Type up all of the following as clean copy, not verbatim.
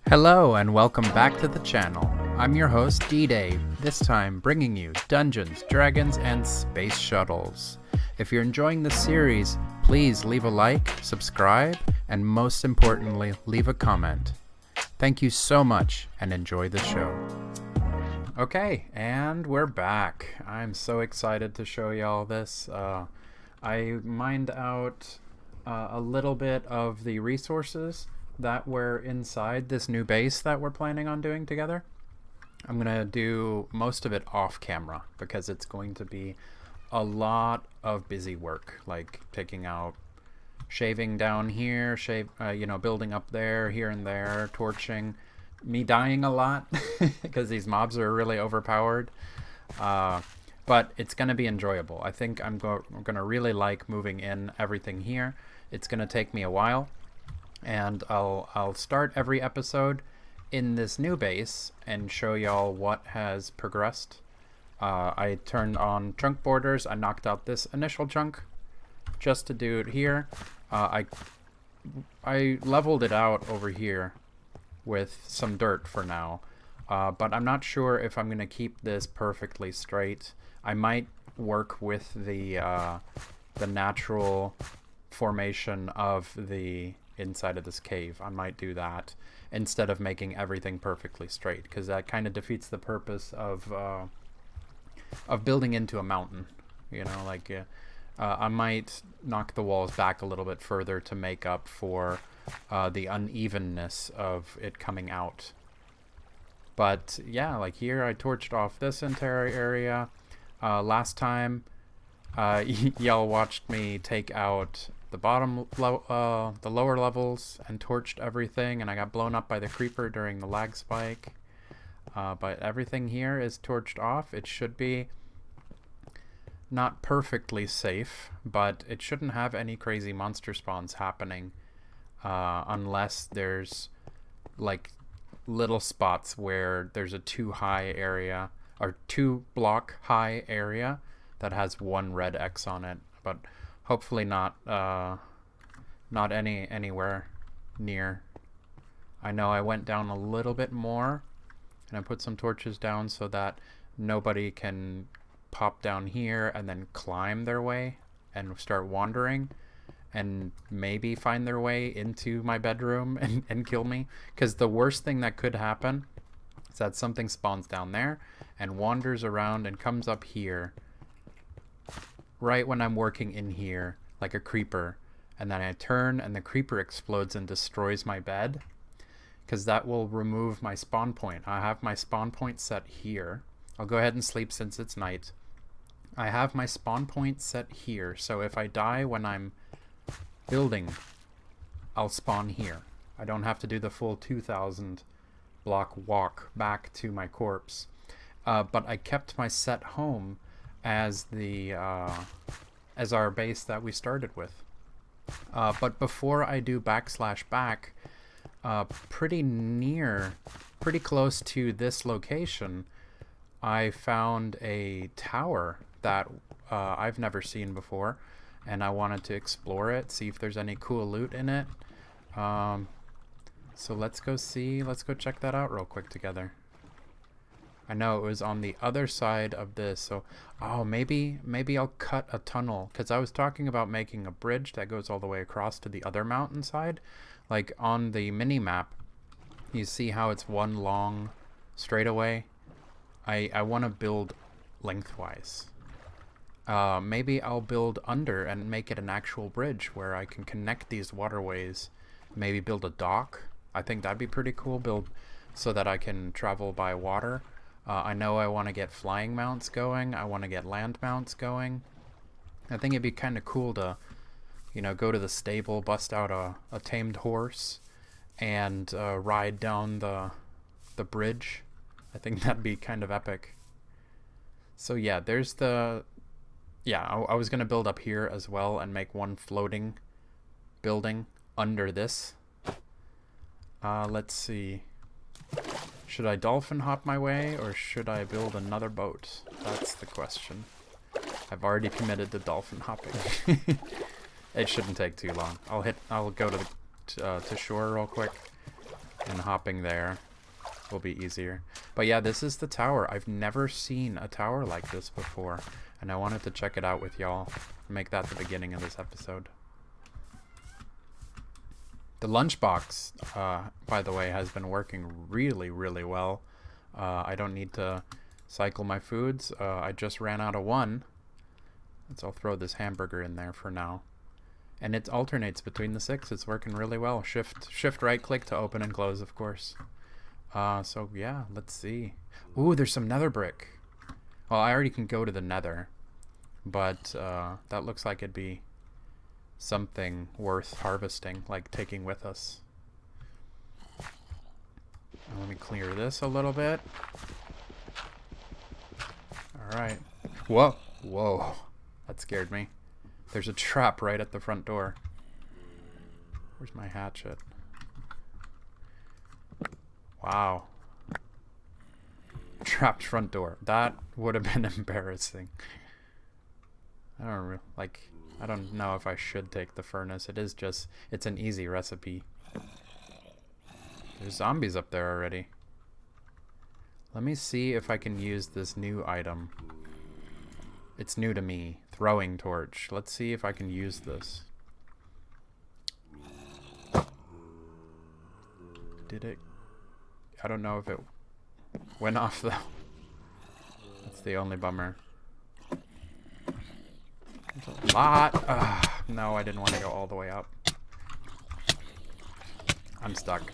Hello and welcome back to the channel. I'm your host D.dae, this time bringing you Dungeons, Dragons, and Space Shuttles. If you're enjoying this series, please leave a like, subscribe, and most importantly, leave a comment. Thank you so much and enjoy the show. Okay, and we're back. I'm so excited to show y'all this. I mined out a little bit of the resources that were inside this new base that we're planning on doing together. I'm gonna do most of it off camera because it's going to be a lot of busy work, like taking out, shaving down here, building up there, here and there, torching, me dying a lot because these mobs are really overpowered. But it's gonna be enjoyable. I think I'm gonna really like moving in everything here. It's gonna take me a while. And I'll start every episode in this new base and show y'all what has progressed. I turned on chunk borders. I knocked out this initial chunk just to do it here. I leveled it out over here with some dirt for now, but I'm not sure if I'm gonna keep this perfectly straight. I might work with the natural formation of the inside of this cave. I might do that instead of making everything perfectly straight, because that kind of defeats the purpose of building into a mountain. You know, like I might knock the walls back a little bit further to make up for the unevenness of it coming out. But yeah, like here I torched off this entire area. Last time y'all watched me take out the the lower levels and torched everything, and I got blown up by the creeper during the lag spike. But everything here is torched off. It should be not perfectly safe, but it shouldn't have any crazy monster spawns happening unless there's like little spots where there's a too high area or 2 block high area that has 1 red X on it, but hopefully not anywhere near. I know I went down a little bit more and I put some torches down so that nobody can pop down here and then climb their way and start wandering and maybe find their way into my bedroom and kill me. Because the worst thing that could happen is that something spawns down there and wanders around and comes up here right when I'm working in here, like a creeper, and then I turn and the creeper explodes and destroys my bed, because that will remove my spawn point. I have my spawn point set here. I'll go ahead and sleep since it's night. I have my spawn point set here, so if I die when I'm building, I'll spawn here. I don't have to do the full 2,000 block walk back to my corpse. But I kept my set home as the as our base that we started with. But before I do back, pretty close to this location, I found a tower that I've never seen before, and I wanted to explore it, see if there's any cool loot in it. So let's go check that out real quick together. I know it was on the other side of this, so maybe I'll cut a tunnel, because I was talking about making a bridge that goes all the way across to the other mountainside. Like on the mini map, you see how it's one long straightaway. I want to build lengthwise. Maybe I'll build under and make it an actual bridge where I can connect these waterways. Maybe build a dock. I think that'd be pretty cool. Build so that I can travel by water. I know I want to get flying mounts going. I want to get land mounts going. I think it'd be kind of cool to, go to the stable, bust out a tamed horse, and ride down the bridge. I think that'd be kind of epic. So yeah, there's I was going to build up here as well and make one floating building under this. Let's see. Should I dolphin hop my way, or should I build another boat? That's the question. I've already committed to dolphin hopping. It shouldn't take too long. I'll go to shore real quick and hopping there will be easier. But yeah, this is the tower. I've never seen a tower like this before, and I wanted to check it out with y'all. Make that the beginning of this episode. The lunchbox, by the way, has been working really, really well. I don't need to cycle my foods. I just ran out of one. So I'll throw this hamburger in there for now. And it alternates between the 6. It's working really well. Shift right click to open and close, of course. So yeah, let's see. Ooh, there's some nether brick. Well, I already can go to the nether, but that looks like it'd be something worth harvesting, like taking with us. Now let me clear this a little bit. Alright. Whoa. Whoa. That scared me. There's a trap right at the front door. Where's my hatchet? Wow. Trapped front door. That would have been embarrassing. I don't know if I should take the furnace. It's an easy recipe. There's zombies up there already. Let me see if I can use this new item. It's new to me. Throwing torch. Let's see if I can use this. Did it? I don't know if it went off though. That's the only bummer. There's a lot. No, I didn't want to go all the way up. I'm stuck.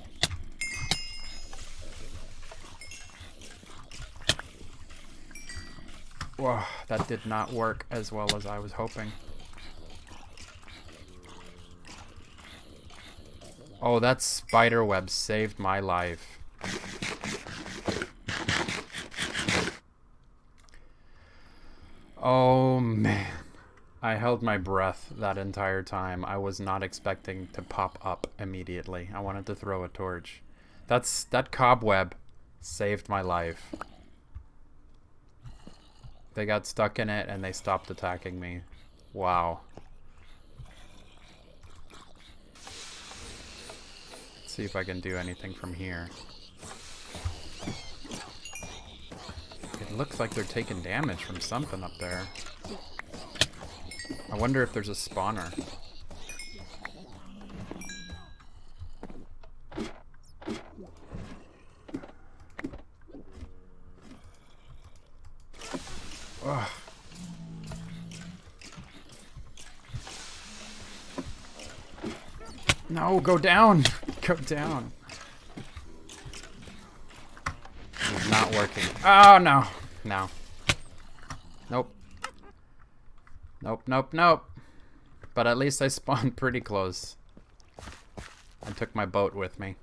Whoa, that did not work as well as I was hoping. Oh, that spider web saved my life. Oh man. I held my breath that entire time. I was not expecting to pop up immediately. I wanted to throw a torch. That cobweb saved my life. They got stuck in it and they stopped attacking me. Wow. Let's see if I can do anything from here. It looks like they're taking damage from something up there. I wonder if there's a spawner. Ugh. No, go down! Go down. It's not working. Oh, no. No. Nope. Nope, nope, nope. But at least I spawned pretty close. I took my boat with me.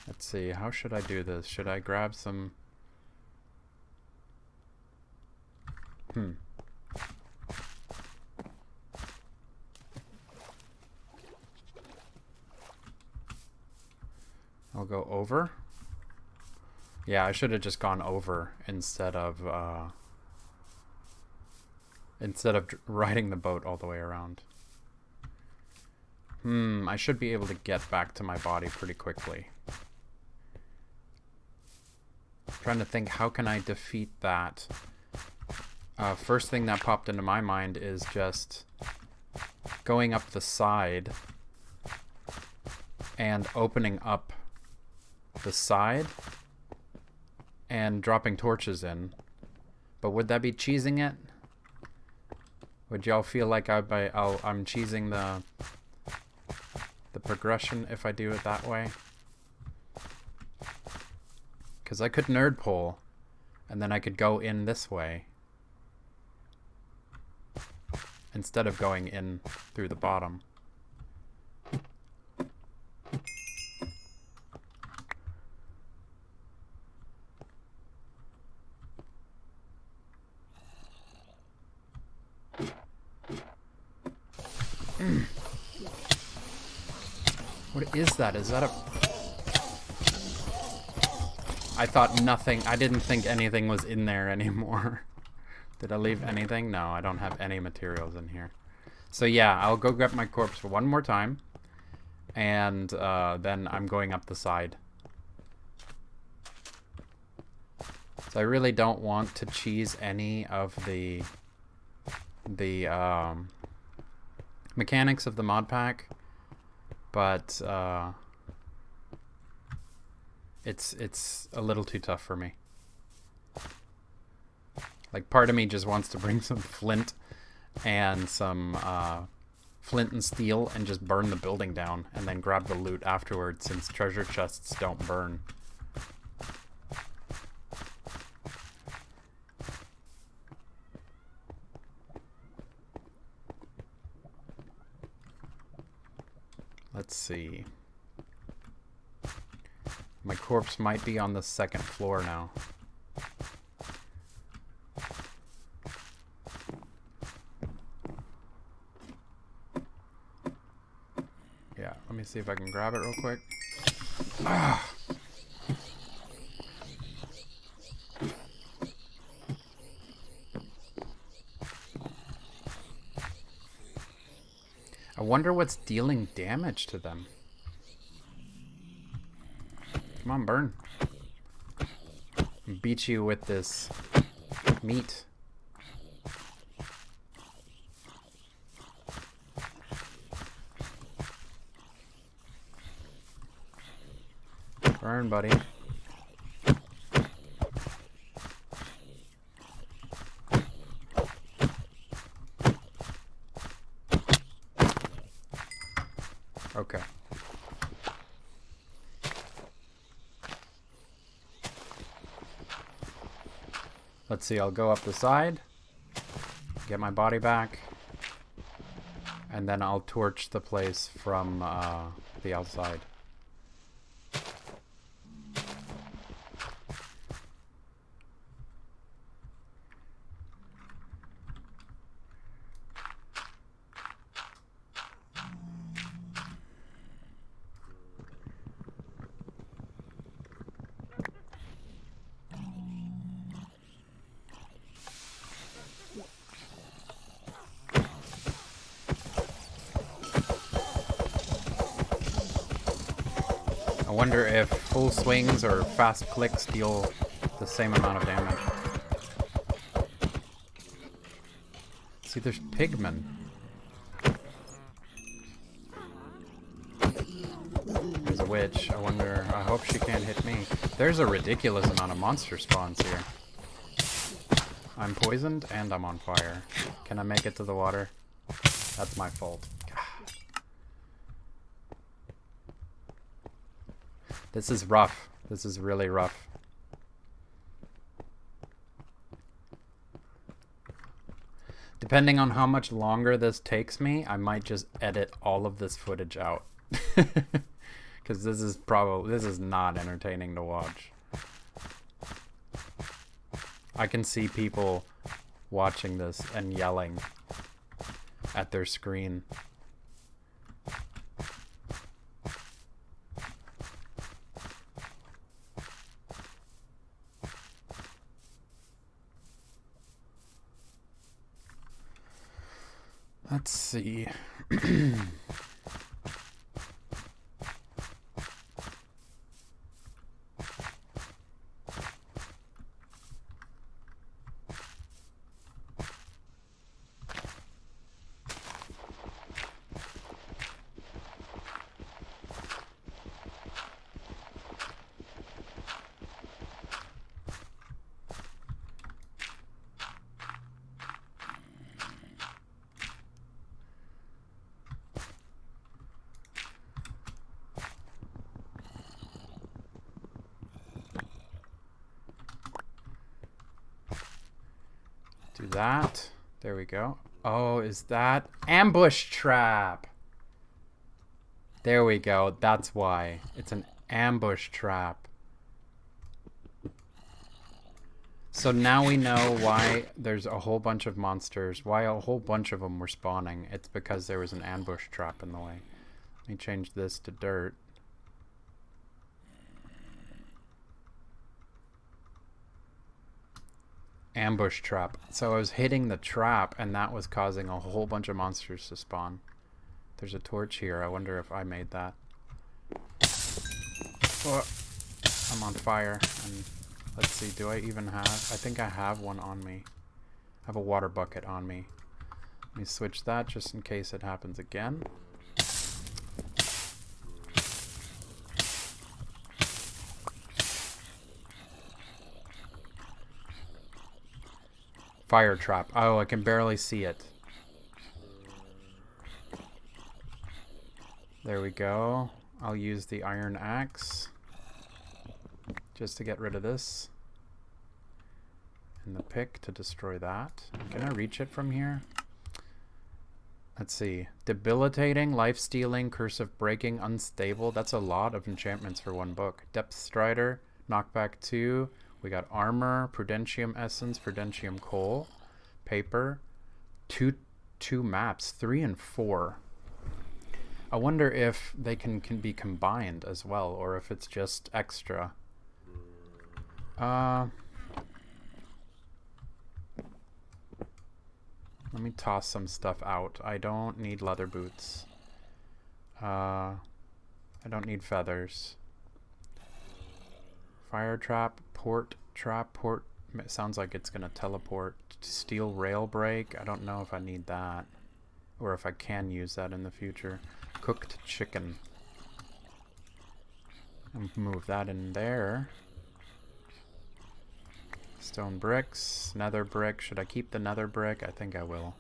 Let's see, how should I do this? Should I grab some... I'll go over. Yeah, I should have just gone over instead of riding the boat all the way around. I should be able to get back to my body pretty quickly. I'm trying to think, how can I defeat that? First thing that popped into my mind is just going up the side and opening up the side and dropping torches in. But would that be cheesing it? Would y'all feel like I'm cheesing the progression if I do it that way? Because I could nerd pole and then I could go in this way instead of going in through the bottom. What is that? Is that a... I thought nothing... I didn't think anything was in there anymore. Did I leave anything? No, I don't have any materials in here. So yeah, I'll go grab my corpse for one more time. And then I'm going up the side. So I really don't want to cheese any of the mechanics of the mod pack, but it's a little too tough for me. Like, part of me just wants to bring some flint and some flint and steel and just burn the building down and then grab the loot afterwards, since treasure chests don't burn. Let's see. My corpse might be on the second floor now. Yeah, let me see if I can grab it real quick. Ah. I wonder what's dealing damage to them. Come on, burn. Beat you with this meat. Burn, buddy. Okay. Let's see, I'll go up the side, get my body back, and then I'll torch the place from the outside. I wonder if full swings or fast clicks deal the same amount of damage. See, there's pigmen. There's a witch. I wonder, I hope she can't hit me. There's a ridiculous amount of monster spawns here. I'm poisoned and I'm on fire. Can I make it to the water? That's my fault. This is rough. This is really rough. Depending on how much longer this takes me, I might just edit all of this footage out. Because this is not entertaining to watch. I can see people watching this and yelling at their screen. Let's see. Do that. There we go. Oh, is that ambush trap? There we go. That's why. It's an ambush trap. So now we know why there's a whole bunch of monsters, why a whole bunch of them were spawning. It's because there was an ambush trap in the way. Let me change this to dirt. Ambush trap. So I was hitting the trap, and that was causing a whole bunch of monsters to spawn. There's a torch here. I wonder if I made that. Oh, I'm on fire. And let's see, do I even have... I think I have one on me. I have a water bucket on me. Let me switch that just in case it happens again. Fire trap. Oh, I can barely see it. There we go. I'll use the iron axe just to get rid of this. And the pick to destroy that. Can I reach it from here? Let's see. Debilitating, life-stealing, curse of breaking, unstable. That's a lot of enchantments for one book. Depth Strider, knockback 2. We got armor, prudentium essence, prudentium coal, paper, two maps, 3 and 4. I wonder if they can be combined as well, or if it's just extra. Let me toss some stuff out. I don't need leather boots. I don't need feathers. Fire trap, port trap, port. It sounds like it's gonna teleport. Steel rail break. I don't know if I need that, or if I can use that in the future. Cooked chicken. Move that in there. Stone bricks, nether brick. Should I keep the nether brick? I think I will.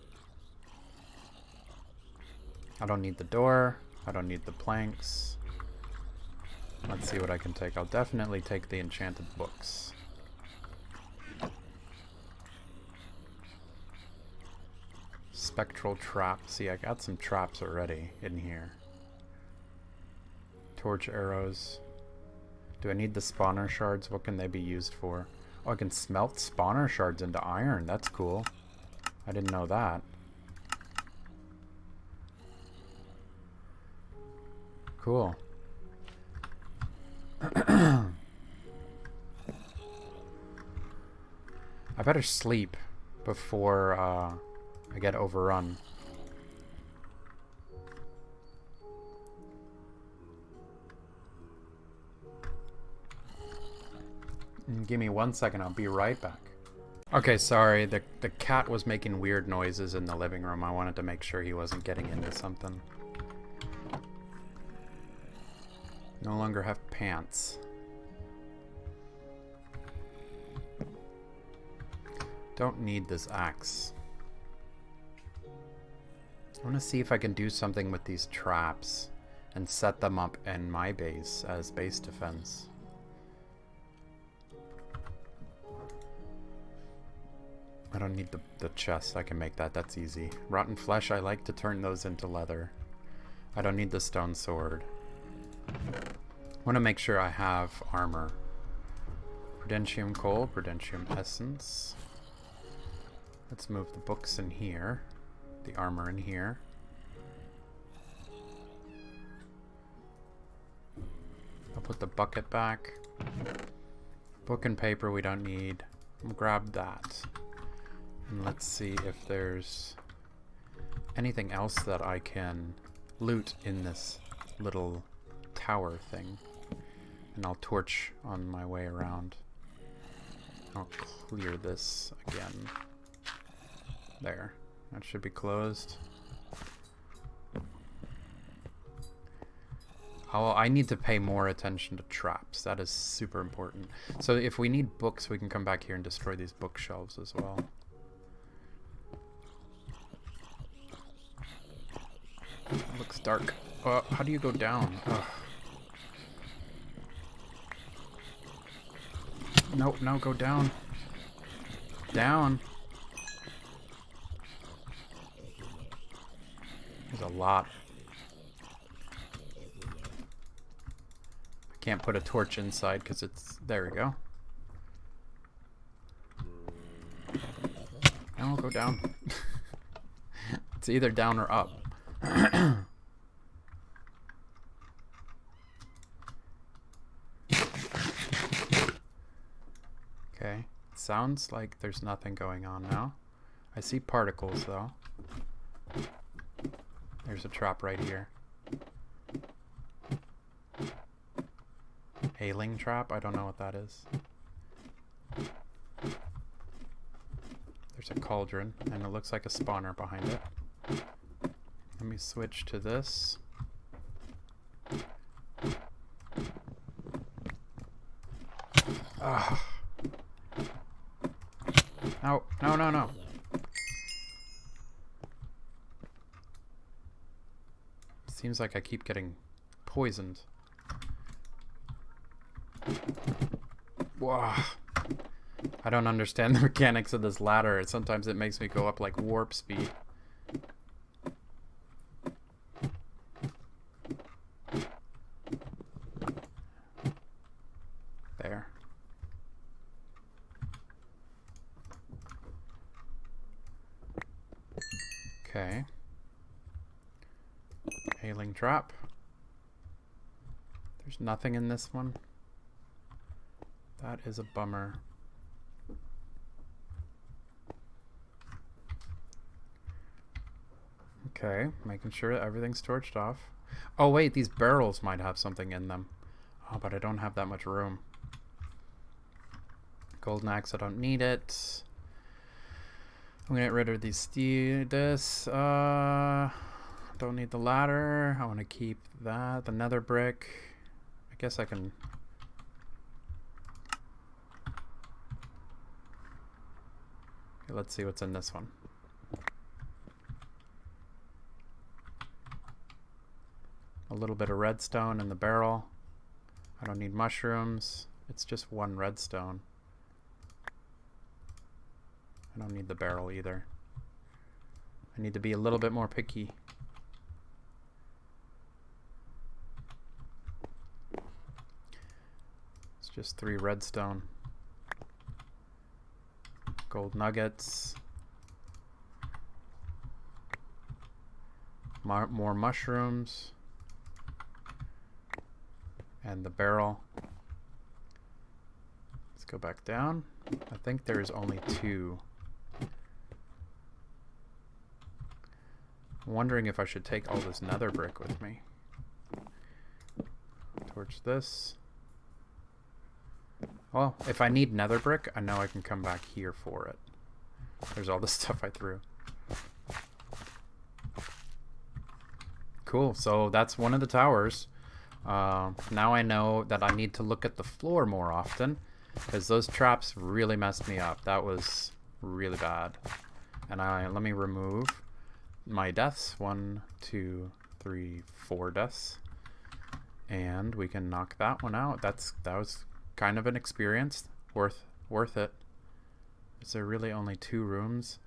I don't need the door. I don't need the planks. Let's see what I can take. I'll definitely take the enchanted books. Spectral trap. See, I got some traps already in here. Torch arrows. Do I need the spawner shards? What can they be used for? Oh, I can smelt spawner shards into iron. That's cool. I didn't know that. Cool. I better sleep before I get overrun. Give me 1 second, I'll be right back. Okay, sorry, the cat was making weird noises in the living room. I wanted to make sure he wasn't getting into something. No longer have pants. Don't need this axe. I want to see if I can do something with these traps and set them up in my base as base defense. I don't need the chest. I can make that. That's easy. Rotten flesh, I like to turn those into leather. I don't need the stone sword. I want to make sure I have armor. Prudentium coal, prudentium essence. Let's move the books in here. The armor in here. I'll put the bucket back. Book and paper we don't need. I'll grab that. And let's see if there's anything else that I can loot in this little tower thing. And I'll torch on my way around. I'll clear this again. There. That should be closed. I need to pay more attention to traps. That is super important. So if we need books, we can come back here and destroy these bookshelves as well. It looks dark. How do you go down? Ugh. Nope, no, go down. Down. There's a lot. I can't put a torch inside because it's... There we go. No, go down. It's either down or up. Okay, let's sounds like there's nothing going on now. I see particles though. There's a trap right here. Ailing trap? I don't know what that is. There's a cauldron, and it looks like a spawner behind it. Let me switch to this. Ugh. No, no, no, no. Seems like I keep getting poisoned. Whoa. I don't understand the mechanics of this ladder. Sometimes it makes me go up like warp speed. There. Okay. Ailing trap. There's nothing in this one. That is a bummer. Okay, making sure that everything's torched off. Oh wait, these barrels might have something in them. Oh, but I don't have that much room. Golden axe, I don't need it. I'm gonna get rid of these don't need the ladder. I want to keep that. The nether brick. I guess I can. Okay, let's see what's in this one. A little bit of redstone in the barrel. I don't need mushrooms. It's just one redstone. I don't need the barrel either. I need to be a little bit more picky. It's just 3 redstone. Gold nuggets. More mushrooms. And the barrel. Let's go back down. I think there's only 2. I'm wondering if I should take all this nether brick with me. Torch this. Well, if I need nether brick, I know I can come back here for it. There's all the stuff I threw. Cool, so that's one of the towers. Now I know that I need to look at the floor more often, because those traps really messed me up. That was really bad. And let me remove my deaths. 1, 2, 3, 4 deaths. And we can knock that one out. That was kind of an experience. Worth it. Is there really only 2 rooms?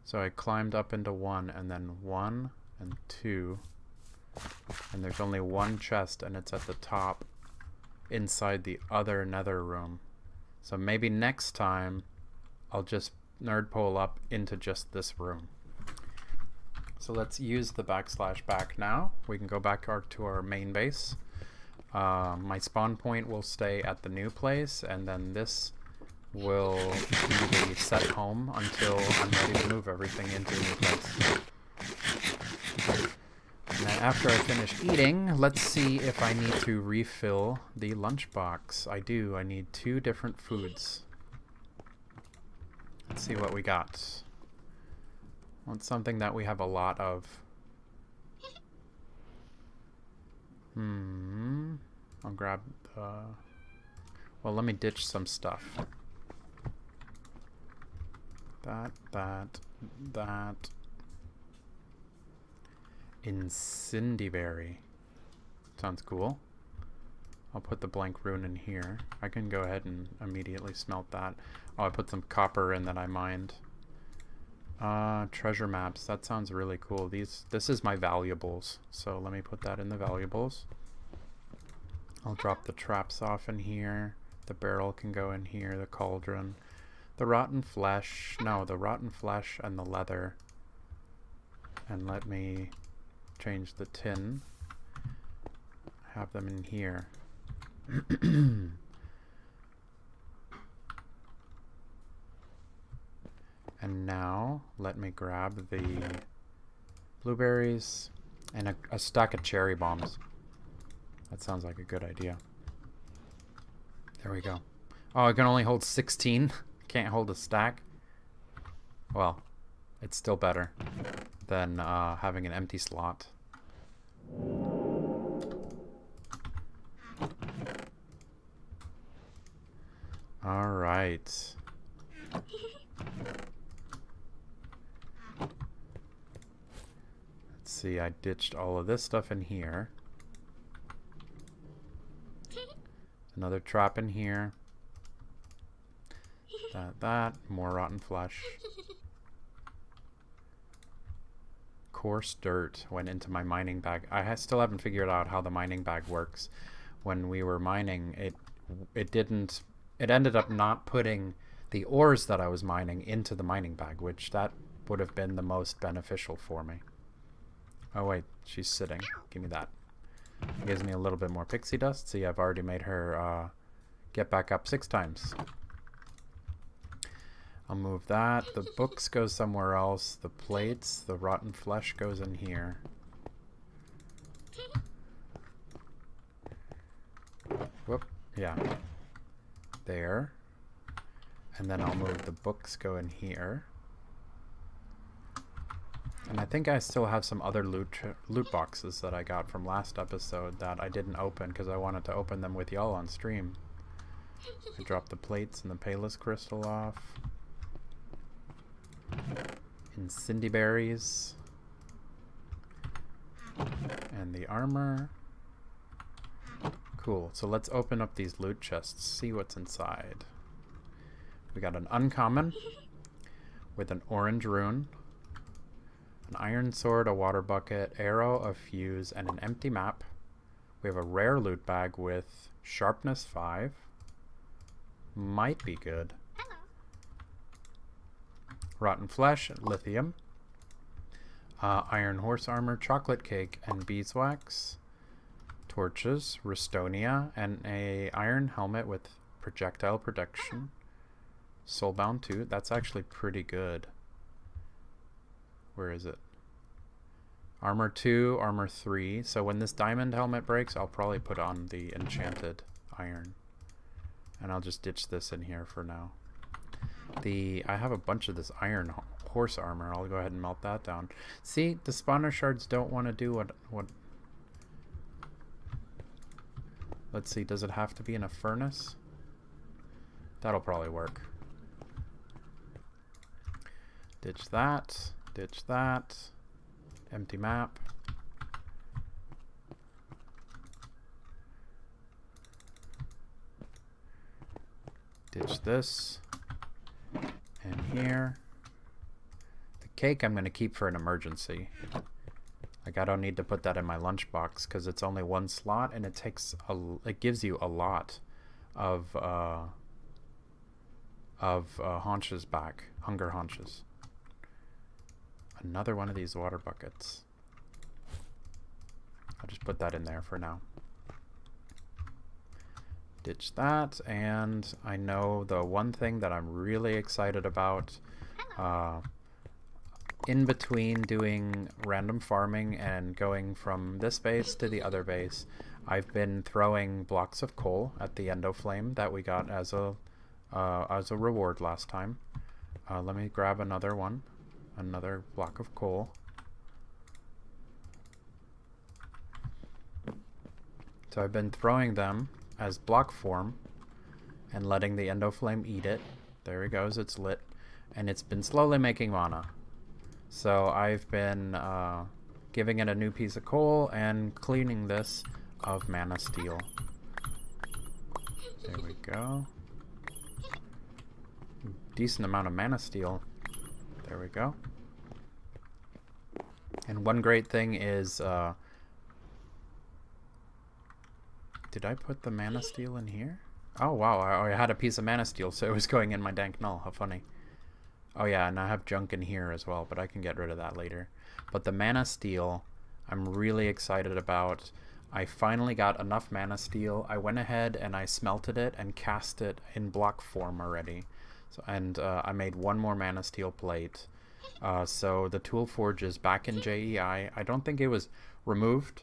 So I climbed up into 1, and then 1 and 2. And there's only 1 chest, and it's at the top inside the other nether room. So maybe next time I'll just nerd pole up into just this room. So let's use the /back now. We can go back to our main base. My spawn point will stay at the new place, and then this will be the set home until I'm ready to move everything into the new place. And then after I finish eating, let's see if I need to refill the lunchbox. I do. I need 2 different foods. Let's see what we got. Want something that we have a lot of. I'll grab well, let me ditch some stuff. That. Incendiary. Sounds cool. I'll put the blank rune in here. I can go ahead and immediately smelt that. Oh, I put some copper in that I mined. Treasure maps. That sounds really cool. This is my valuables. So let me put that in the valuables. I'll drop the traps off in here. The barrel can go in here. The cauldron. The rotten flesh. No, the rotten flesh and the leather. And let me change the tin. Have them in here. And now, let me grab the blueberries and a stack of cherry bombs. That sounds like a good idea. There we go. Oh, I can only hold 16. Can't hold a stack. Well, it's still better than having an empty slot. All right. Let's see, I ditched all of this stuff in here. Another trap in here. That. More rotten flesh. Coarse dirt went into my mining bag. I still haven't figured out how the mining bag works. When we were mining, it ended up not putting the ores that I was mining into the mining bag, which that would have been the most beneficial for me. Oh wait, she's sitting. Give me that. It gives me a little bit more pixie dust. See, I've already made her get back up 6 times. I'll move that. The books go somewhere else. The plates, the rotten flesh goes in here. Whoop, yeah. There. And then I'll move the books go in here. And I think I still have some other loot boxes that I got from last episode that I didn't open because I wanted to open them with y'all on stream. I dropped the plates and the Payless crystal off. Incendiaries. And the armor. Cool. So let's open up these loot chests, see what's inside. We got an uncommon with an orange rune, an iron sword, a water bucket, arrow, a fuse, and an empty map. We have a rare loot bag with sharpness 5. Might be good. Rotten flesh, lithium, iron horse armor, chocolate cake, and beeswax. Torches, Restonia, and a iron helmet with projectile protection. Soulbound 2, that's actually pretty good. Where is it? Armor 2, armor 3. So when this diamond helmet breaks, I'll probably put on the enchanted iron. And I'll just ditch this in here for now. I have a bunch of this iron horse armor. I'll go ahead and melt that down. See, the spawner shards don't want to do what... Let's see, does it have to be in a furnace? That'll probably work. Ditch that. Ditch that. Empty map. Ditch this. And here. The cake I'm going to keep for an emergency. Like, I don't need to put that in my lunchbox because it's only 1 slot and it gives you a lot of haunches back. Hunger haunches. Another one of these water buckets. I'll just put that in there for now. Ditch that, and I know the one thing that I'm really excited about, in between doing random farming and going from this base to the other base, I've been throwing blocks of coal at the endo flame that we got as a reward last time. Let me grab another one, another block of coal. So I've been throwing them as block form and letting the endo flame eat it. There it goes, it's lit, and it's been slowly making mana. So I've been giving it a new piece of coal and cleaning this of mana steel. There we go. Decent amount of mana steel. There we go. And one great thing is did I put the mana steel in here? Oh wow, I had a piece of mana steel, so it was going in my dank null. How funny. Oh yeah, and I have junk in here as well, but I can get rid of that later. But the mana steel, I'm really excited about. I finally got enough mana steel. I went ahead and I smelted it and cast it in block form already. So, and I made one more mana steel plate. So the tool forge is back in JEI. I don't think it was removed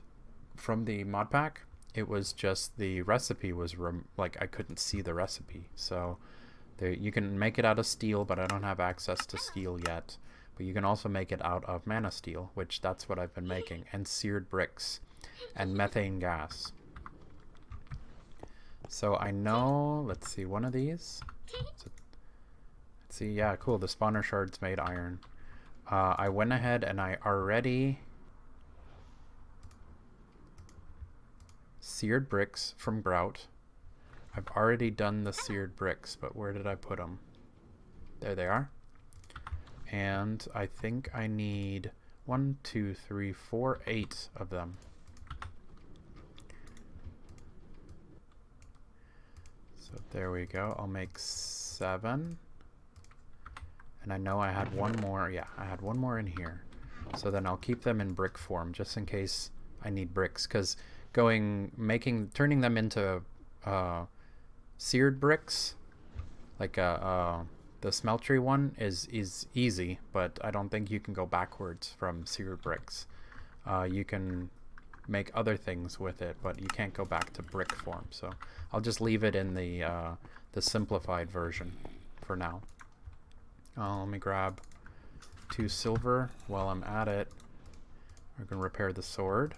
from the mod pack. It was just the recipe was like I couldn't see the recipe. So there, you can make it out of steel, but I don't have access to steel yet. But you can also make it out of mana steel, which that's what I've been making, and seared bricks and methane gas. So I know, let's see, one of these. So, let's see, yeah, cool. The spawner shards made iron. I went ahead and I already seared bricks from grout. I've already done the seared bricks, but where did I put them? There they are. And I think I need 1, 2, 3, 4, 8 of them. So there we go. I'll make 7. And I know I had one more. Yeah, I had one more in here. So then I'll keep them in brick form just in case I need bricks. Because turning them into seared bricks, like the smeltery one, is easy. But I don't think you can go backwards from seared bricks. You can make other things with it, but you can't go back to brick form. So I'll just leave it in the simplified version for now. Let me grab 2 silver while I'm at it. We're going to repair the sword.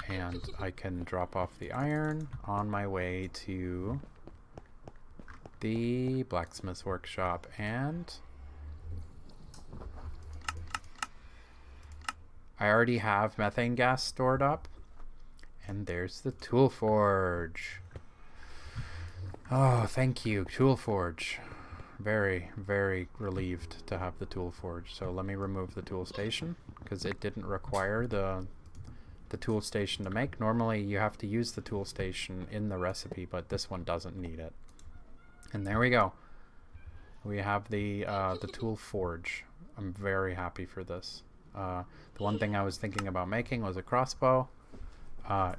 And I can drop off the iron on my way to the blacksmith workshop. And I already have methane gas stored up. And there's the tool forge. Oh, thank you, tool forge. Very, very relieved to have the tool forge. So let me remove the tool station because it didn't require the tool station to make. Normally you have to use the tool station in the recipe, but this one doesn't need it. And there we go. We have the tool forge. I'm very happy for this. The one thing I was thinking about making was a crossbow.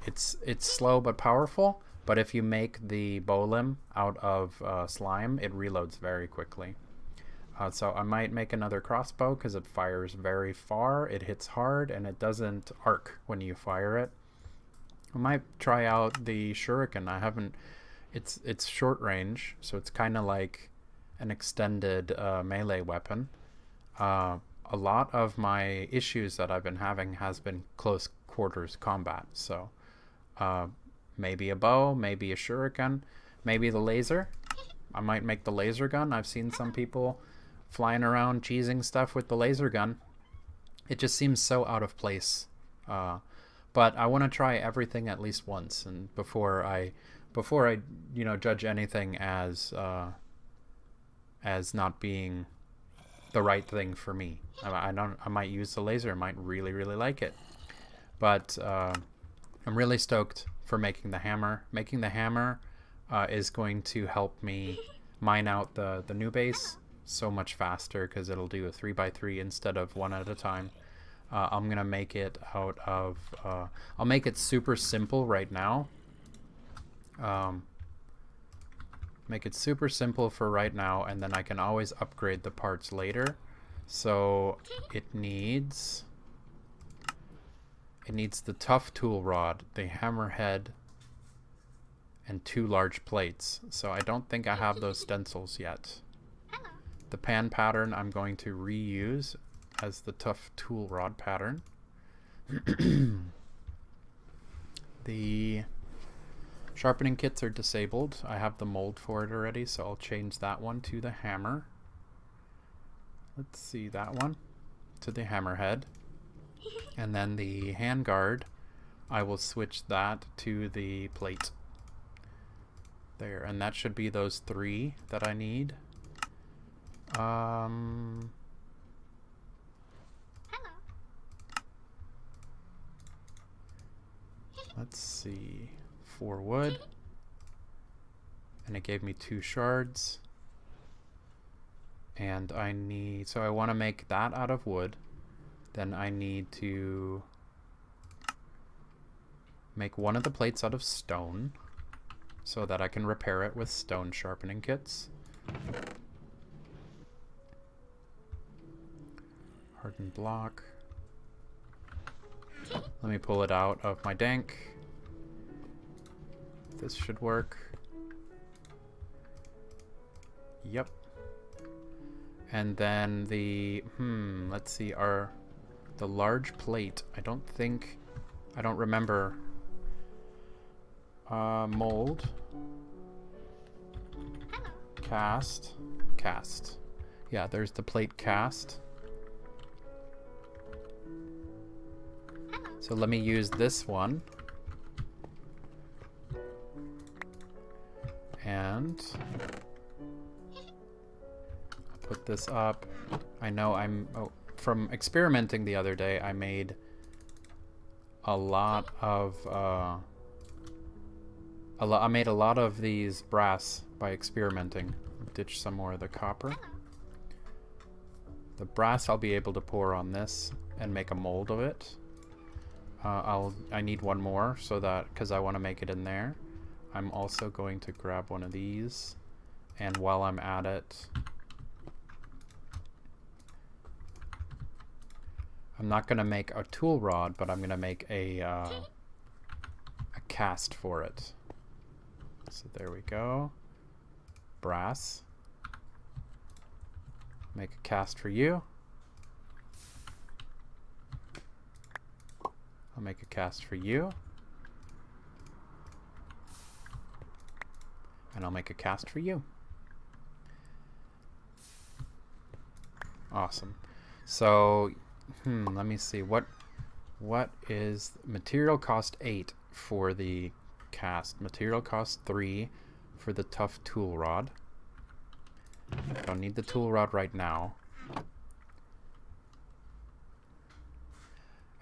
It's slow but powerful. But if you make the bow limb out of slime, it reloads very quickly. So I might make another crossbow because it fires very far, it hits hard, and it doesn't arc when you fire it. I might try out the shuriken. I haven't. It's short range, so it's kind of like an extended melee weapon. A lot of my issues that I've been having has been close quarters combat. So. Maybe a bow, maybe a shuriken, maybe the laser. I might make the laser gun. I've seen some people flying around cheesing stuff with the laser gun. It just seems so out of place. But I want to try everything at least once, and before I judge anything as not being the right thing for me. I might use the laser. I might really like it, but I'm really stoked for making the hammer. Making the hammer is going to help me mine out the new base so much faster because it'll do a 3x3 instead of one at a time. I'm gonna make it out of I'll make it super simple right now. Make it super simple for right now, and then I can always upgrade the parts later. So it needs the tough tool rod, the hammerhead, and 2 large plates. So I don't think I have those stencils yet. The pan pattern I'm going to reuse as the tough tool rod pattern. The sharpening kits are disabled. I have the mold for it already, so I'll change that one to the hammer. Let's see, that one to the hammerhead. And then the handguard, I will switch that to the plate. There, and that should be those 3 that I need. Let's see, 4 wood, and it gave me 2 shards. And I need, so I want to make that out of wood. Then I need to make one of the plates out of stone. so that I can repair it with stone sharpening kits. Hardened block. Let me pull it out of my dank. This should work. Yep. And then the, let's see, the large plate, I don't remember. Mold. Cast. Yeah, there's the plate cast. So let me use this one. And I'll put this up. I know from experimenting the other day, I made a lot of I made a lot of these brass by experimenting. Ditch some more of the copper. The brass I'll be able to pour on this and make a mold of it. I need one more so that, because I want to make it in there. I'm also going to grab one of these, and while I'm at it, I'm not going to make a tool rod, but I'm going to make a cast for it. So there we go. Brass. Make a cast for you. I'll make a cast for you. And I'll make a cast for you. Awesome. So, let me see. What is material cost 8 for the cast? Material cost 3 for the tough tool rod. I don't need the tool rod right now.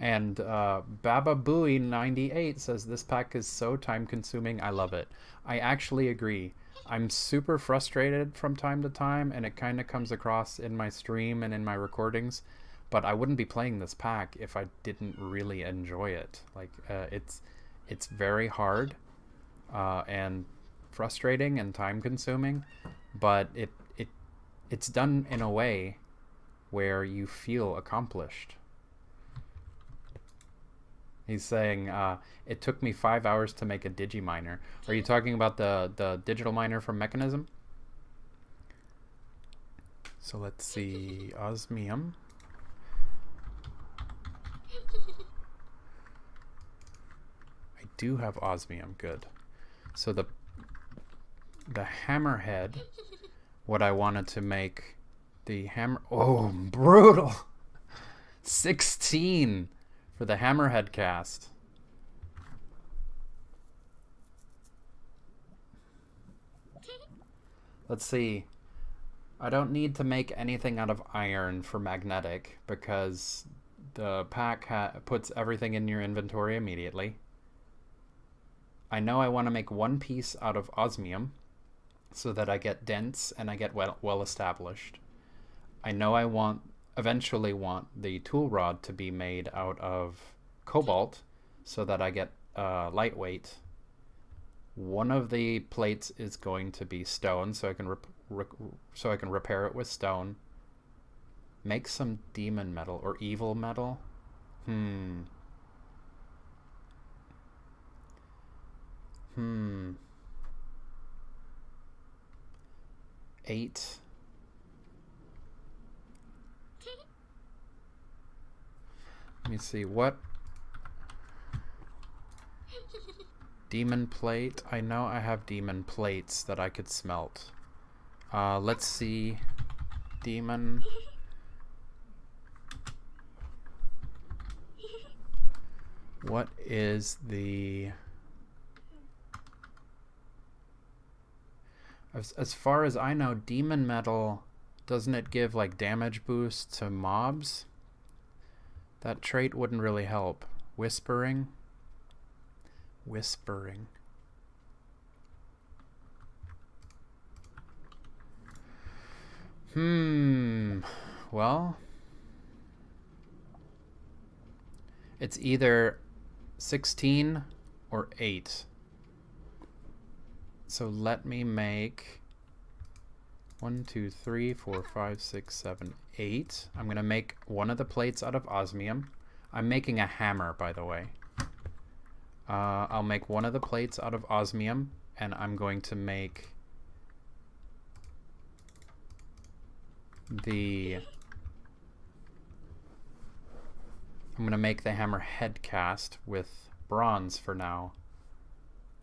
And Baba Booey 98 says this pack is so time consuming. I love it. I actually agree. I'm super frustrated from time to time, and it kind of comes across in my stream and in my recordings, but I wouldn't be playing this pack if I didn't really enjoy it. Like it's very hard and frustrating and time consuming, but it's done in a way where you feel accomplished. He's saying, it took me 5 hours to make a digiminer. Are you talking about the digital miner from Mechanism? So let's see, osmium. I do have osmium, good. So the hammerhead, what I wanted to make the hammer, oh, brutal! 16! For the hammerhead cast. Let's see. I don't need to make anything out of iron for magnetic because the pack puts everything in your inventory immediately. I know I want to make one piece out of osmium so that I get dense and I get well established. I know I eventually want the tool rod to be made out of cobalt so that I get lightweight. One of the plates is going to be stone, so I can repair it with stone. Make some demon metal or evil metal. 8. Let me see, what? Demon plate. I know I have demon plates that I could smelt. Let's see. Demon. What is the... As far as I know, demon metal, doesn't it give like damage boost to mobs? That trait wouldn't really help. Whispering. Well, it's either 16 or 8. So let me make 1, 2, 3, 4, 5, 6, 7, 8. I'm gonna make one of the plates out of osmium. I'm making a hammer, by the way. I'll make one of the plates out of osmium, and I'm going to make the hammer head cast with bronze for now.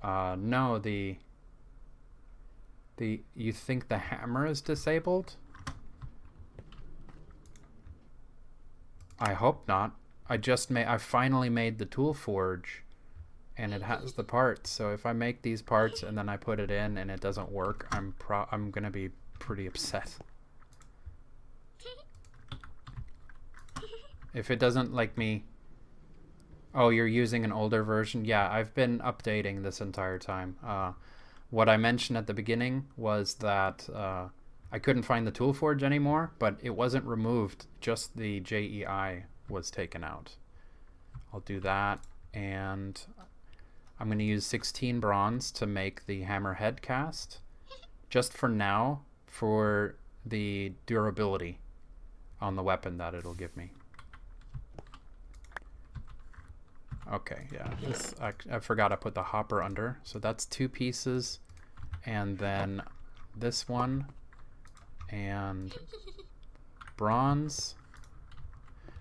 No, you think the hammer is disabled? I hope not. I finally made the tool forge, and it has the parts. So if I make these parts and then I put it in and it doesn't work, I'm gonna be pretty upset. If it doesn't like me... Oh, you're using an older version? Yeah, I've been updating this entire time. What I mentioned at the beginning was that I couldn't find the tool forge anymore, but it wasn't removed, just the JEI was taken out. I'll do that, and I'm going to use 16 bronze to make the hammer head cast, just for now, for the durability on the weapon that it'll give me. Okay, yeah, this I forgot I put the hopper under, so that's 2 pieces, and then this one, and bronze.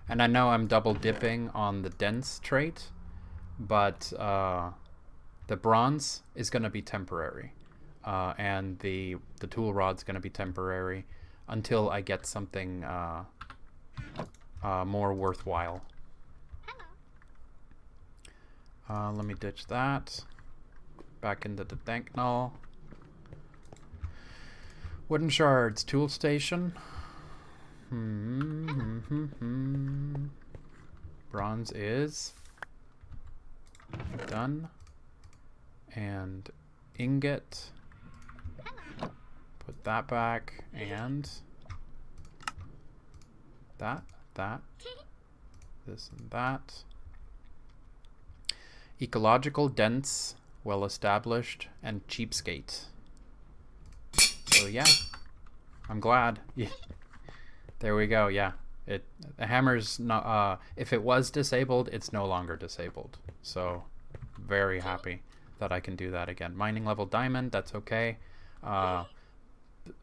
And I know I'm double dipping on the dense trait, but the bronze is going to be temporary, and the tool rod's going to be temporary until I get something more worthwhile. Let me ditch that. Back into the dank null. Wooden shards, tool station. Bronze is done. And ingot. Put that back, and that, this and that. Ecological, dense, well-established, and cheapskate. So yeah, I'm glad. Yeah. There we go. Yeah, the hammer's not. If it was disabled, it's no longer disabled. So very happy that I can do that again. Mining level diamond. That's okay. The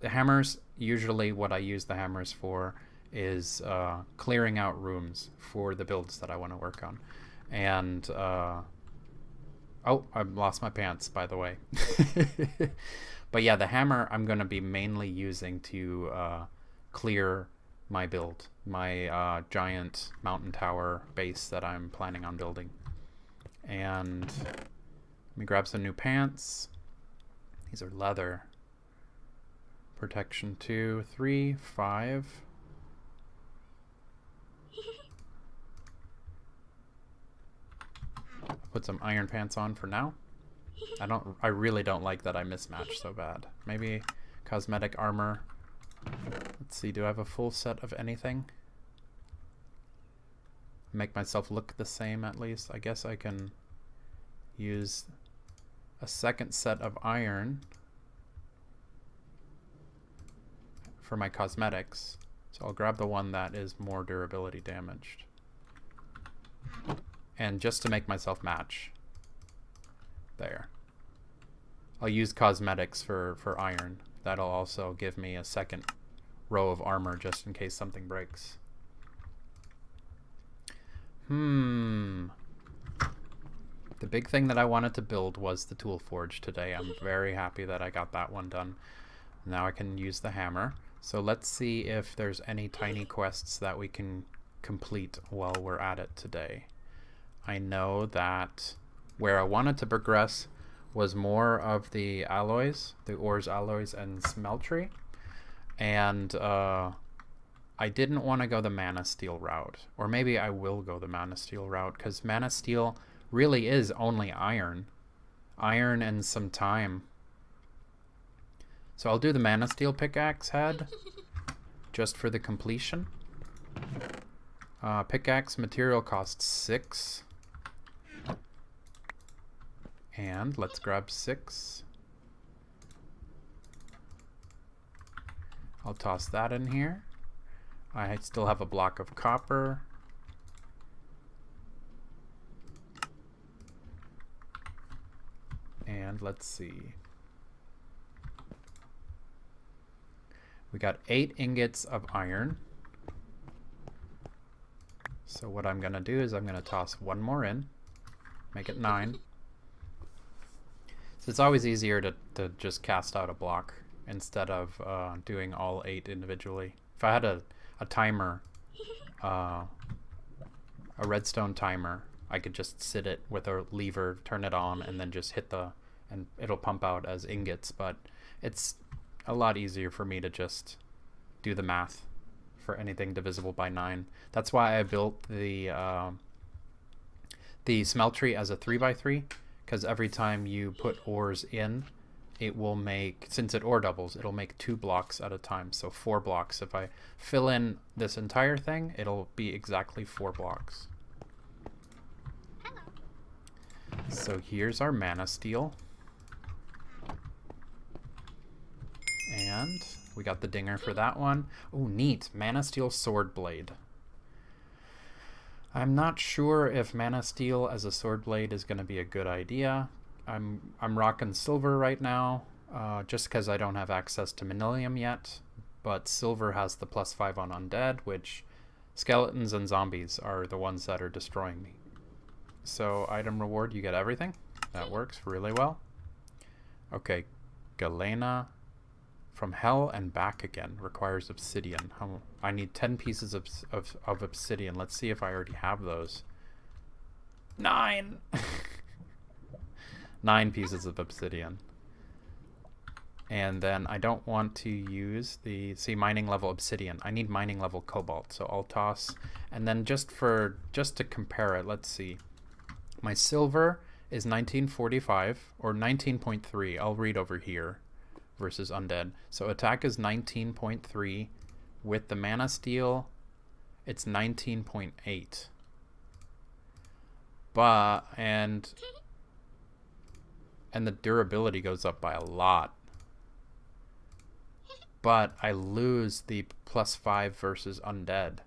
hammers, usually what I use the hammers for is clearing out rooms for the builds that I want to work on. And oh, I lost my pants, by the way. But yeah, the hammer I'm going to be mainly using to clear my build, my giant mountain tower base that I'm planning on building. And let me grab some new pants. These are leather. Protection 2, 3, 5. Put some iron pants on for now. I really don't like that I mismatch so bad. Maybe cosmetic armor. Let's see, do I have a full set of anything? Make myself look the same at least. I guess I can use a second set of iron for my cosmetics. So I'll grab the one that is more durability damaged. And just to make myself match. There. I'll use cosmetics for iron. That'll also give me a second row of armor just in case something breaks. The big thing that I wanted to build was the tool forge today. I'm very happy that I got that one done. Now I can use the hammer. So let's see if there's any tiny quests that we can complete while we're at it today. I know that where I wanted to progress was more of the alloys, the ores, alloys, and smeltery. And I didn't want to go the mana steel route. Or maybe I will go the mana steel route, because mana steel really is only iron. Iron and some time. So I'll do the mana steel pickaxe head just for the completion. Pickaxe material costs 6. And let's grab 6. I'll toss that in here. I still have a block of copper. And let's see. We got 8 ingots of iron. So what I'm going to do is I'm going to toss one more in. Make it 9. So it's always easier to just cast out a block instead of doing all 8 individually. If I had a timer, a redstone timer, I could just sit it with a lever, turn it on, and then just hit and it'll pump out as ingots. But it's a lot easier for me to just do the math for anything divisible by 9. That's why I built the smeltery as a 3x3, because every time you put ores in, it will make, since it ore doubles, it'll make 2 blocks at a time, so 4 blocks. If I fill in this entire thing, it'll be exactly 4 blocks. So here's our mana steel. And we got the dinger for that one. Oh, neat. Mana steel sword blade. I'm not sure if mana steel as a sword blade is going to be a good idea. I'm rocking silver right now, just because I don't have access to Manilium yet. But silver has the +5 on undead, which skeletons and zombies are the ones that are destroying me. So item reward, you get everything. That works really well. Okay, Galena from hell and back again requires obsidian. I need 10 pieces of obsidian. Let's see if I already have those. 9! 9 pieces of obsidian. And then I don't want to use the, mining level obsidian. I need mining level cobalt, so I'll toss. And then just to compare it, let's see. My silver is 1945, or 19.3. I'll read over here. Versus undead. So attack is 19.3. With the mana steel, it's 19.8. But and the durability goes up by a lot. But I lose the +5 versus undead.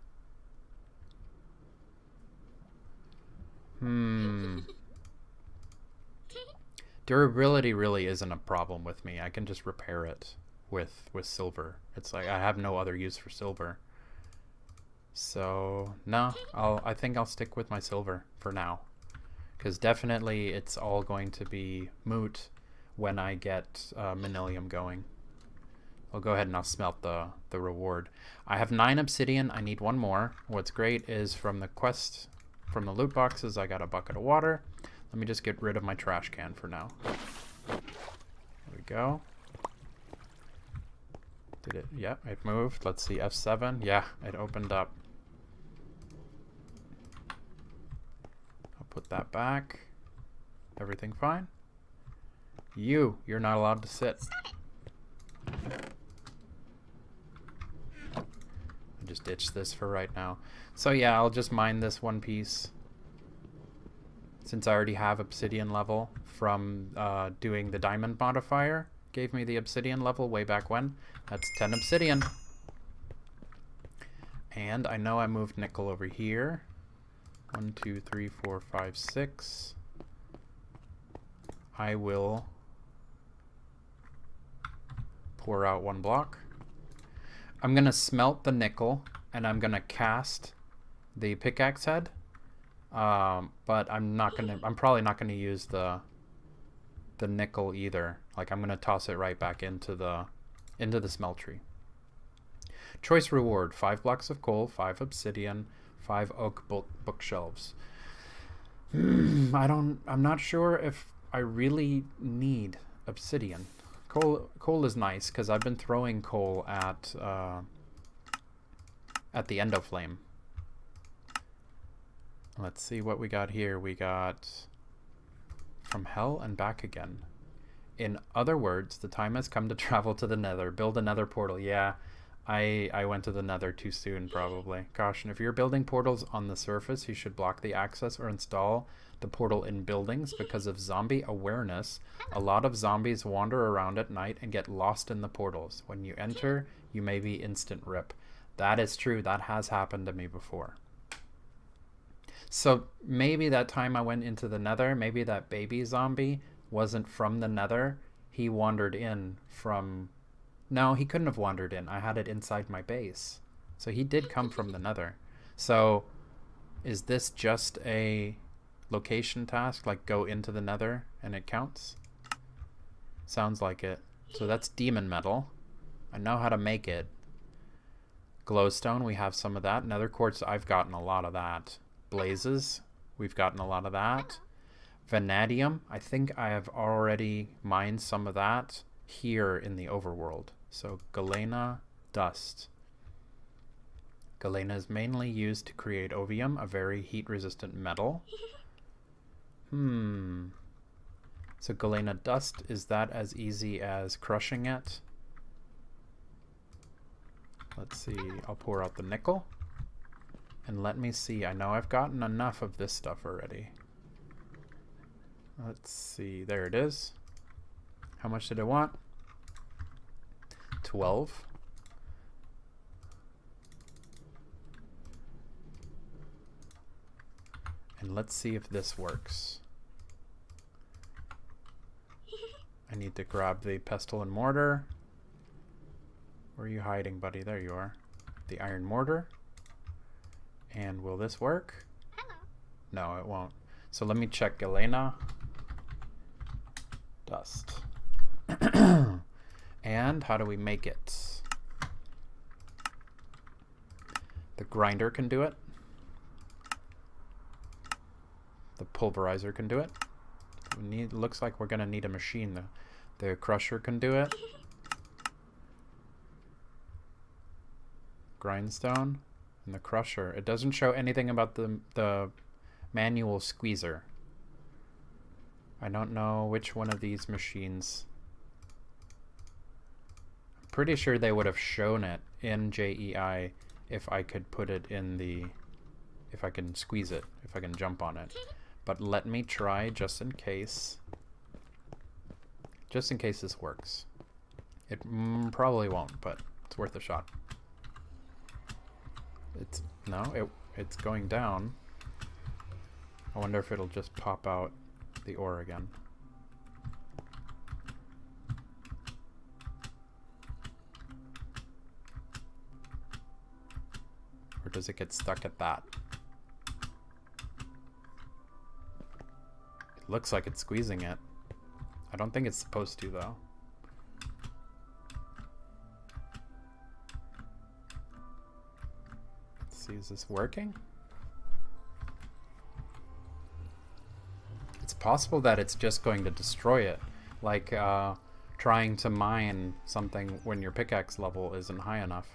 Durability really isn't a problem with me. I can just repair it with silver. It's like I have no other use for silver. So no, I think I'll stick with my silver for now, because definitely it's all going to be moot when I get Manilium going. I'll go ahead and I'll smelt the reward. I have 9 obsidian. I need 1 more. What's great is from the quest, from the loot boxes, I got a bucket of water. Let me just get rid of my trash can for now. There we go. Did it? Yeah, it moved. Let's see, F7. Yeah, it opened up. I'll put that back. Everything fine? You're not allowed to sit. I'll just ditch this for right now. So yeah, I'll just mine this one piece. Since I already have obsidian level from doing the diamond modifier, gave me the obsidian level way back when. That's 10 obsidian. And I know I moved nickel over here. 1, 2, 3, 4, 5, 6. I will pour out 1 block. I'm going to smelt the nickel, and I'm going to cast the pickaxe head. But I'm probably not gonna use the nickel either. Like I'm gonna toss it right back into the smeltery. Choice reward: 5 blocks of coal, 5 obsidian, 5 oak bookshelves. I'm not sure if I really need obsidian. Coal is nice because I've been throwing coal at the endo flame. Let's see what we got here. We got from hell and back again. In other words, the time has come to travel to the nether. Build a nether portal. Yeah, I went to the Nether too soon, probably. Caution, if you're building portals on the surface, you should block the access or install the portal in buildings because of zombie awareness. A lot of zombies wander around at night and get lost in the portals. When you enter, you may be instant rip. That is true. That has happened to me before. So maybe that time I went into the Nether, maybe that baby zombie wasn't from the Nether. He wandered in from... No, he couldn't have wandered in. I had it inside my base. So he did come from the Nether. So is this just a location task? Like go into the Nether and it counts? Sounds like it. So that's demon metal. I know how to make it. Glowstone, we have some of that. Nether quartz, I've gotten a lot of that. Blazes, we've gotten a lot of that. Vanadium, I think I have already mined some of that here in the overworld. So Galena Dust. Galena is mainly used to create ovium, a very heat-resistant metal. So Galena Dust, is that as easy as crushing it? Let's see, I'll pour out the nickel. And let me see, I know I've gotten enough of this stuff already. Let's see, there it is. How much did I want? 12. And let's see if this works. I need to grab the pestle and mortar. Where are you hiding, buddy? There you are. The iron mortar. And will this work? No, it won't. So let me check Galena Dust. And how do we make it? The grinder can do it. The pulverizer can do it. Looks like we're gonna need a machine. The crusher can do it. Grindstone and the crusher. It doesn't show anything about the manual squeezer. I don't know which one of these machines. I'm pretty sure they would have shown it in JEI if I could put it in the... if I can squeeze it, if I can jump on it. But let me try just in case. Just in case this works. It probably won't, but it's worth a shot. It's going down. I wonder if it'll just pop out the ore again. Or does it get stuck at that? It looks like it's squeezing it. I don't think it's supposed to, though. Let's see, is this working? It's possible that it's just going to destroy it. Like trying to mine something when your pickaxe level isn't high enough.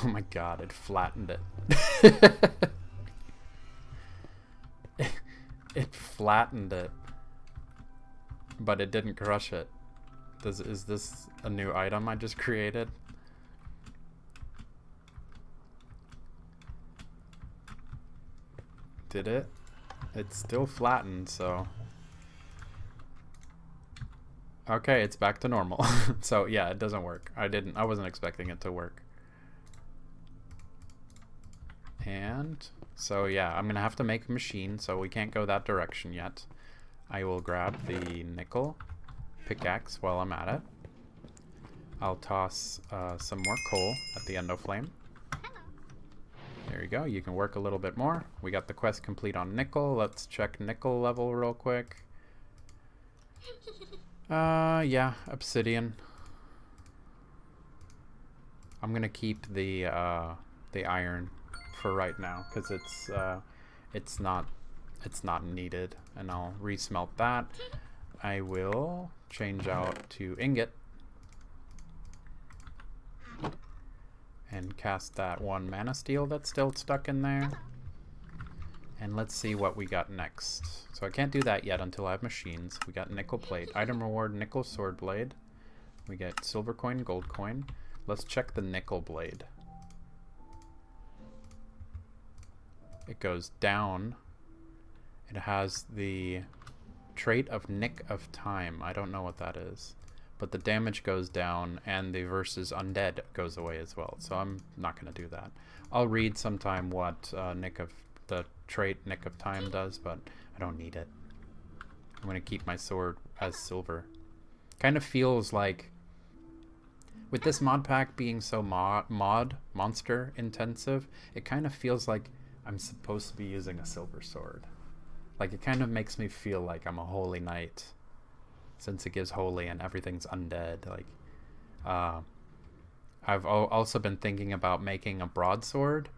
Oh my god, it flattened it. It flattened it. But it didn't crush it. Is this a new item I just created? Did it? It's still flattened, so... Okay, it's back to normal. So yeah, it doesn't work. I wasn't expecting it to work. And so yeah, I'm gonna have to make a machine, so we can't go that direction yet. I will grab the nickel pickaxe while I'm at it. I'll toss some more coal at the endo flame. There you go, you can work a little bit more. We got the quest complete on nickel. Let's check nickel level real quick. Yeah, obsidian. I'm gonna keep the iron for right now because it's not needed, and I'll resmelt that. I will change out to ingot and cast that one mana steel that's still stuck in there. And let's see what we got next. So I can't do that yet until I have machines. We got nickel plate, item reward, nickel sword blade. We get silver coin, gold coin. Let's check the nickel blade. It goes down. It has the trait of Nick of Time. I don't know what that is. But the damage goes down, and the versus undead goes away as well. So I'm not going to do that. I'll read sometime what the trait Nick of Time does, but I don't need it. I'm going to keep my sword as silver. Kind of feels like, with this mod pack being so monster intensive, it kind of feels like I'm supposed to be using a silver sword. Like, it kind of makes me feel like I'm a holy knight, since it gives holy and everything's undead. Like, I've also been thinking about making a broadsword.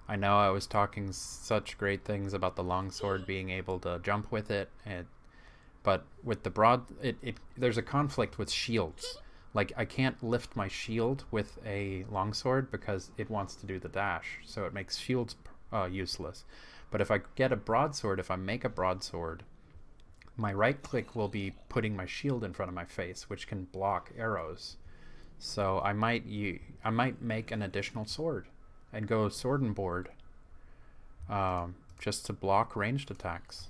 I know I was talking such great things about the longsword being able to jump with it, but with the there's a conflict with shields. Like, I can't lift my shield with a longsword because it wants to do the dash, so it makes shields useless. But if I get a broadsword, if I make a broadsword, my right click will be putting my shield in front of my face, which can block arrows. So I might make an additional sword and go sword and board, just to block ranged attacks.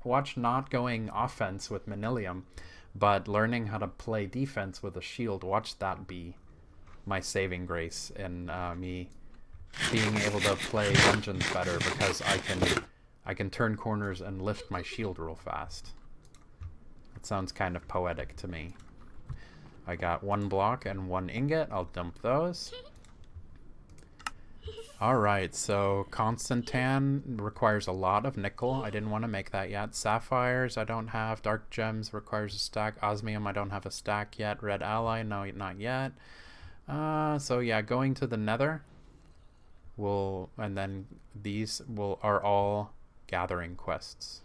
Watch not going offense with Manilium, but learning how to play defense with a shield. Watch that be my saving grace in me being able to play dungeons better, because I can turn corners and lift my shield real fast. It sounds kind of poetic to me. I got 1 block and 1 ingot. I'll dump those. Alright, so Constantan requires a lot of nickel. I didn't want to make that yet. Sapphires I don't have. Dark gems requires a stack. Osmium I don't have a stack yet. Red ally, no, not yet. So yeah, going to the Nether. And then these are all gathering quests.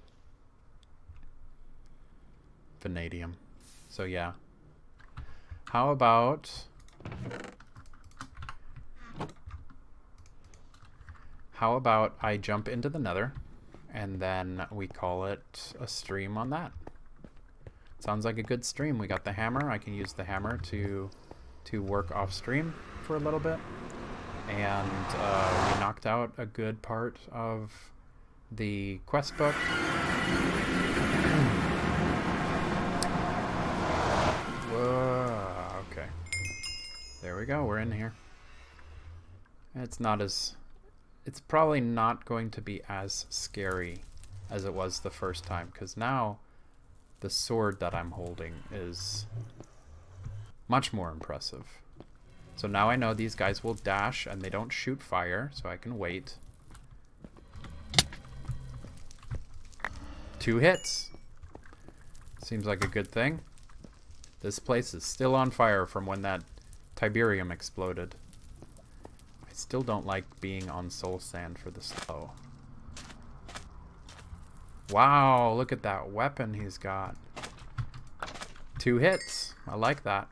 Vanadium. So yeah. How about I jump into the Nether and then we call it a stream on that. Sounds like a good stream. We got the hammer. I can use the hammer to work off stream for a little bit. And we knocked out a good part of the quest book. Whoa, okay. There we go, we're in here. It's probably not going to be as scary as it was the first time, because now the sword that I'm holding is much more impressive. So now I know these guys will dash and they don't shoot fire, so I can wait. 2 hits. Seems like a good thing. This place is still on fire from when that Tiberium exploded. I still don't like being on soul sand for the slow. Wow, look at that weapon he's got. 2 hits. I like that.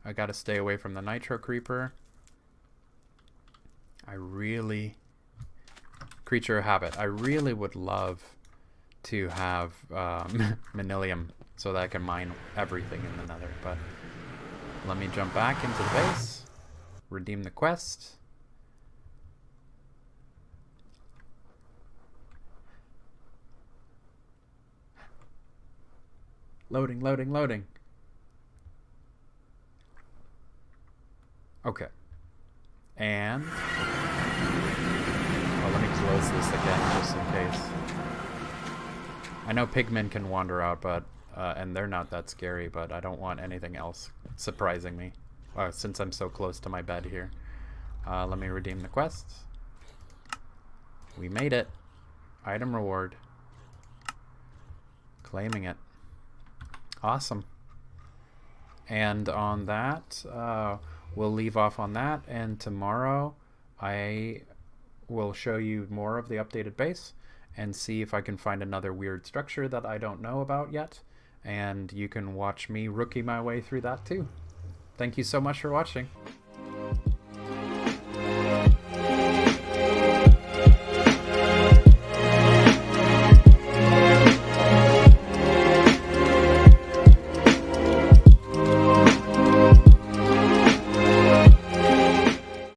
I gotta stay away from the Nitro Creeper. Creature of habit. I really would love to have Manilium so that I can mine everything in the Nether. But let me jump back into the base, redeem the quest. Loading, loading, loading. Okay. And let me close this again just in case. I know pigmen can wander out, but and they're not that scary, but I don't want anything else surprising me since I'm so close to my bed here. Let me redeem the quest. We made it. Item reward. Claiming it. Awesome. And on that, we'll leave off on that, and tomorrow I will show you more of the updated base and see if I can find another weird structure that I don't know about yet, and you can watch me rookie my way through that too. Thank you so much for watching.